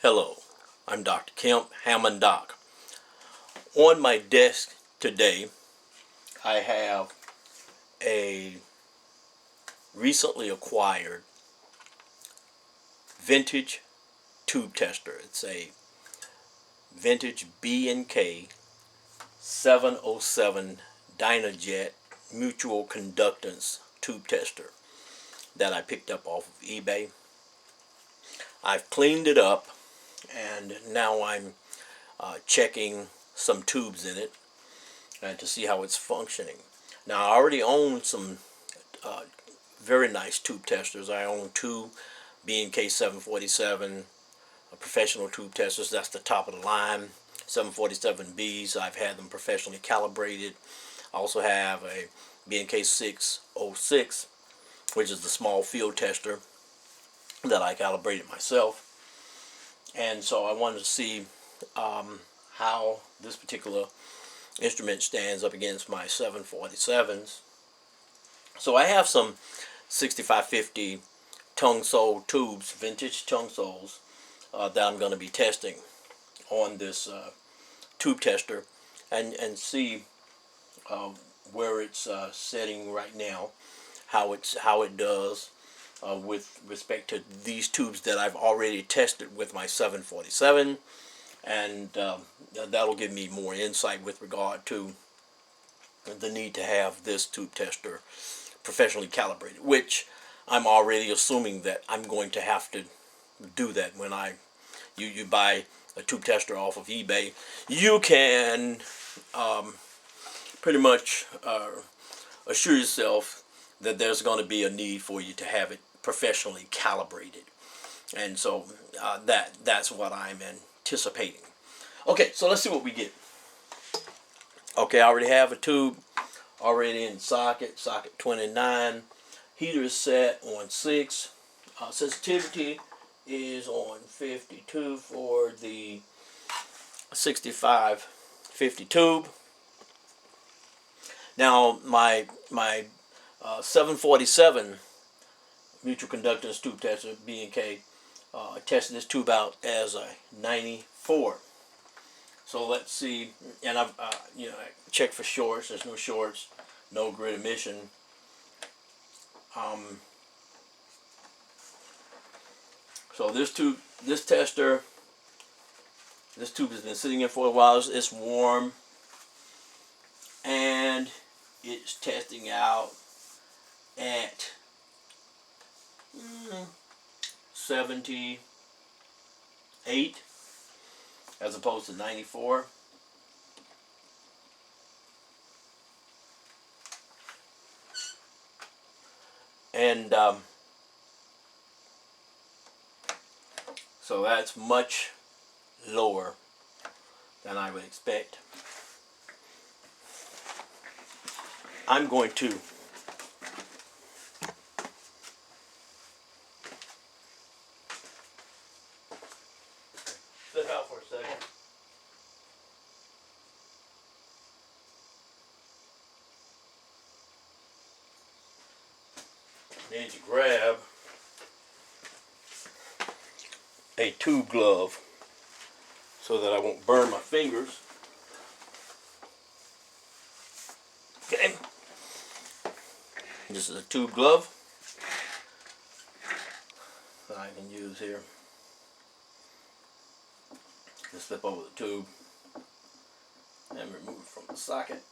Hello, I'm Dr. Kemp, Hammond Doc. On my desk today, I have a recently acquired vintage tube tester. It's a vintage B&K 707 Dynajet mutual conductance tube tester that I picked up off of eBay. I've cleaned it up and now I'm checking some tubes in it and to see how it's functioning. Now, I already own some very nice tube testers. I own two B&K 747 professional tube testers. That's the top of the line. 747Bs. I've had them professionally calibrated. I also have a B&K 606, which is the small field tester that I calibrated myself. And so I wanted to see how this particular instrument stands up against my 747s. So I have some 6550 tongue sole tubes, vintage tongue soles, that I'm going to be testing on this tube tester and see where it's setting right now, how it does with respect to these tubes that I've already tested with my 747, and that'll give me more insight with regard to the need to have this tube tester professionally calibrated, which I'm already assuming that I'm going to have to do that. When you buy a tube tester off of eBay, you can pretty much assure yourself that there's going to be a need for you to have it professionally calibrated, and so that's what I'm anticipating. Okay, so let's see what we get. Okay, I already have a tube already in socket 29. Heater is set on 6. Sensitivity is on 52 for the 6550 tube. Now my 747 mutual conductance tube tester B&K tested this tube out as a 94. So let's see, and I've I checked for shorts. There's no shorts, no grid emission. So this tube has been sitting in for a while. It's warm, and it's testing out at 78 as opposed to 94. And so that's much lower than I would expect. I'm going to step out for a second. Need to grab a tube glove so that I won't burn my fingers. Okay. This is a tube glove that I can use here. Just slip over the tube and remove it from the socket.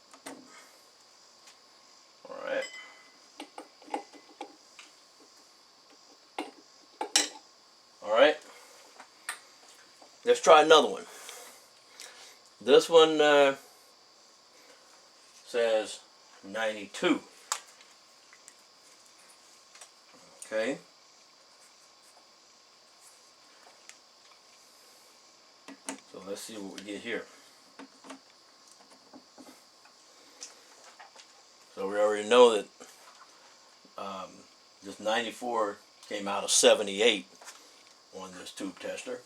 Alright. Alright. Let's try another one. This one says 92. Okay. So let's see what we get here. So we already know that this 94 came out of 78 on this tube tester.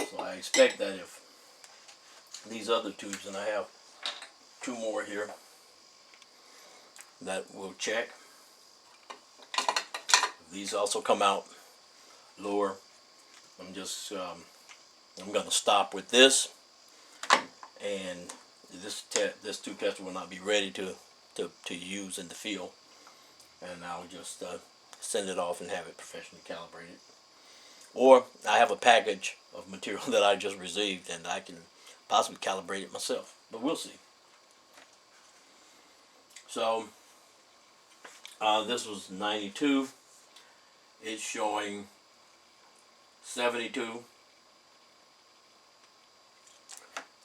So I expect that if these other tubes, and I have two more here that we'll check. These also come out lower. I'm just I'm going to stop with this, and this tube tester will not be ready to use in the field, and I'll just send it off and have it professionally calibrated. Or I have a package of material that I just received, and I can possibly calibrate it myself, but we'll see. So this was 92. It's showing 72.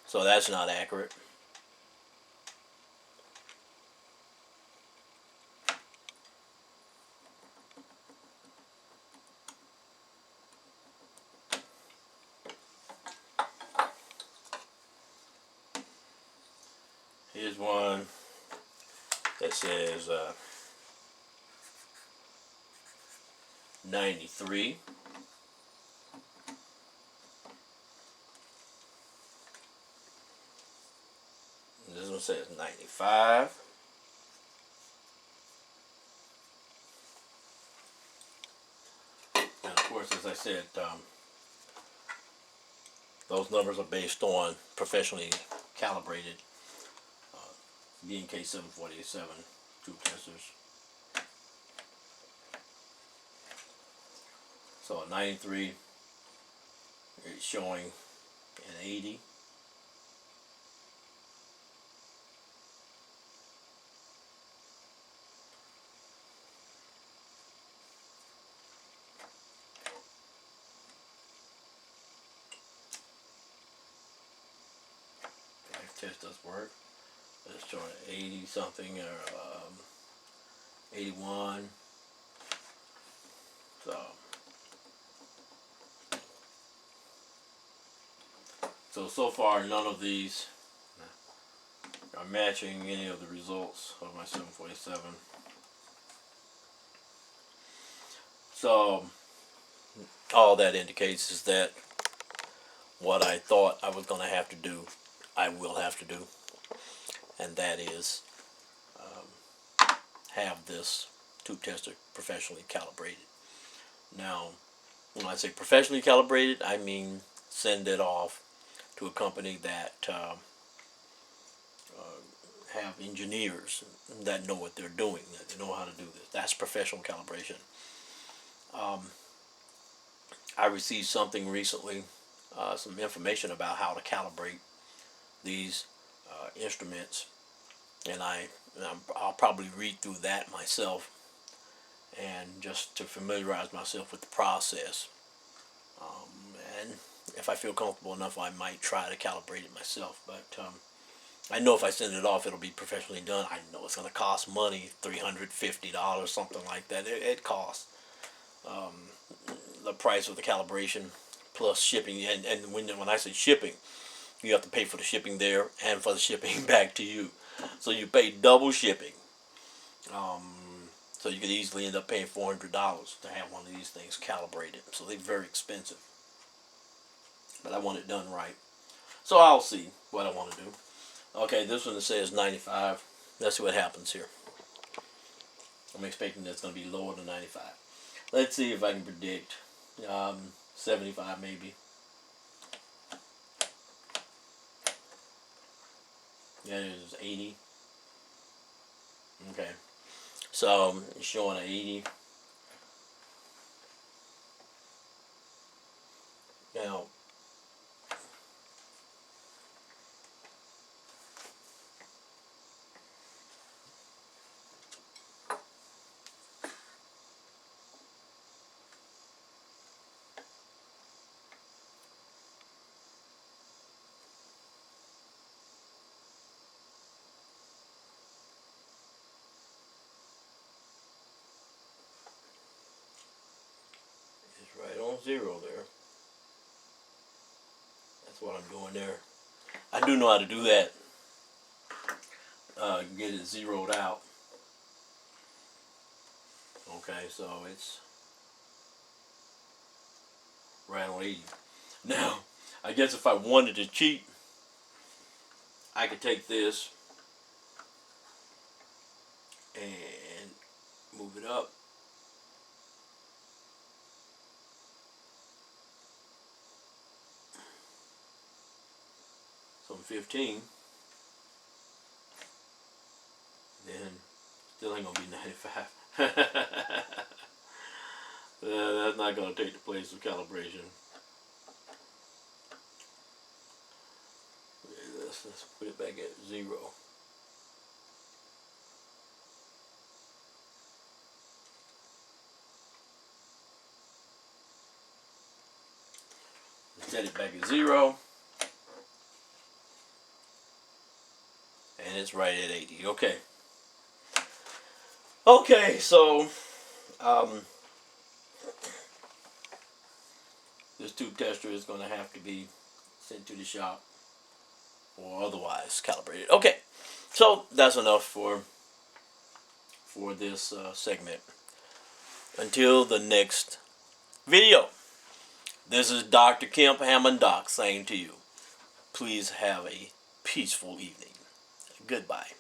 So that's not accurate. Here's one that says 93. This one says 95. And of course, as I said, those numbers are based on professionally calibrated B&K 747 tube testers. So at 93, it's showing an 80. Test does work. It's showing 80 something or 81. So far none of these are matching any of the results of my 747. So all that indicates is that what I thought I was going to have to do, I will have to do, and that is have this tube tester professionally calibrated. Now, when I say professionally calibrated, I mean send it off to a company that have engineers that know what they're doing, that they know how to do this. That's professional calibration. I received something recently, some information about how to calibrate these instruments, and I'll probably read through that myself, and just to familiarize myself with the process. And if I feel comfortable enough, I might try to calibrate it myself. But I know if I send it off, it'll be professionally done. I know it's going to cost money, $350, something like that. It costs the price of the calibration plus shipping. And when I say shipping, you have to pay for the shipping there and for the shipping back to you. So you pay double shipping. So you could easily end up paying $400 to have one of these things calibrated. So they're very expensive. But I want it done right. So I'll see what I want to do. Okay, this one says 95. Let's see what happens here. I'm expecting that's going to be lower than 95. Let's see if I can predict 75 maybe. Yeah, it is 80. Okay. So it's showing an 80. Now, it's right on zero there. That's what I'm doing there. I do know how to do that. Get it zeroed out. Okay, so it's right on 80. Now, I guess if I wanted to cheat, I could take this and move it up. So I'm 15. Then still ain't gonna be 95. That's not gonna take the place of calibration. Let's put it back at 0. Set it back at 0. And it's right at 80. Okay. Okay, so this tube tester is going to have to be sent to the shop or otherwise calibrated. Okay, so that's enough for this segment. Until the next video, this is Dr. Kemp Hammond Doc saying to you, please have a peaceful evening. Goodbye.